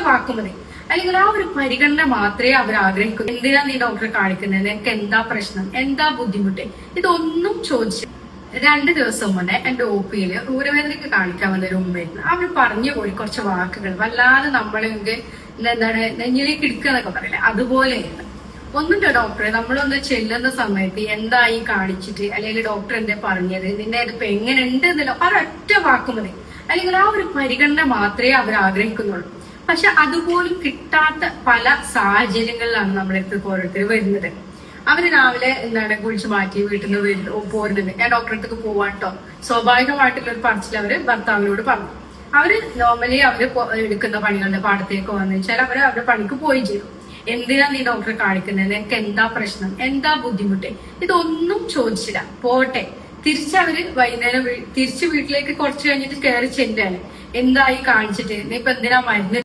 വാക്ക് മതി, അല്ലെങ്കിൽ ആ ഒരു പരിഗണന മാത്രമേ അവർ ആഗ്രഹിക്കൂ. എന്തിനാ നീ ഡോക്ടറെ കാണിക്കുന്നത്, നിനക്ക് എന്താ പ്രശ്നം, എന്താ ബുദ്ധിമുട്ട്, ഇതൊന്നും ചോദിച്ചു. 2 ദിവസം മുന്നേ എന്റെ OP-യില് ഊരവേദനയ്ക്ക് കാണിക്കാൻ വന്ന ഒരു ഉമ്മയായിരുന്നു. അവർ പറഞ്ഞു പോയി കുറച്ച് വാക്കുകൾ വല്ലാതെ നമ്മളെ എന്താണ് നെഞ്ഞിലേക്ക് ഇടിക്കുക എന്നൊക്കെ പറയില്ലേ, അതുപോലെയാണ്. ഒന്നുണ്ടോ ഡോക്ടറെ, നമ്മളൊന്ന് ചെല്ലുന്ന സമയത്ത് എന്തായി കാണിച്ചിട്ട്, അല്ലെങ്കിൽ ഡോക്ടർ എന്താ പറഞ്ഞത്, നിന്റെ ഇതിപ്പോ എങ്ങനെ ഉണ്ട് എന്നല്ലോ ഒരൊറ്റ വാക്ക് മതി, അല്ലെങ്കിൽ ആ ഒരു പരിഗണന മാത്രമേ അവർ ആഗ്രഹിക്കുന്നുള്ളൂ. പക്ഷെ അതുപോലും കിട്ടാത്ത പല സാഹചര്യങ്ങളിലാണ് നമ്മുടെ അടുത്ത് ഓരോരുത്തർ വരുന്നത്. അവര് രാവിലെ കുളിച്ച് മാറ്റി വീട്ടിൽ നിന്ന് പോരുന്നത്, ഞാൻ ഡോക്ടറെ അടുത്തേക്ക് പോവാട്ടോ, സ്വാഭാവികമായിട്ടുള്ള ഒരു പറച്ചിൽ അവര് ഭർത്താവിനോട് പറഞ്ഞു. അവര് നോർമലി അവര് എടുക്കുന്ന പണികളുടെ പാടത്തേക്ക് വന്നു വെച്ചാൽ അവര് അവരുടെ പണിക്ക് പോയി ചെയ്തു. എന്തിനാ നീ ഡോക്ടറെ കാണിക്കുന്നത്, നിനക്ക് എന്താ പ്രശ്നം, എന്താ ബുദ്ധിമുട്ട്, ഇതൊന്നും ചോദിച്ചില്ല. പോട്ടെ, തിരിച്ചവര് വൈകുന്നേരം തിരിച്ച് വീട്ടിലേക്ക് കുറച്ച് കഴിഞ്ഞിട്ട് കയറി ചെല്ലാണ്. എന്തായി കാണിച്ചിട്ട്, നീ ഇപ്പൊ എന്തിനാ മരുന്ന്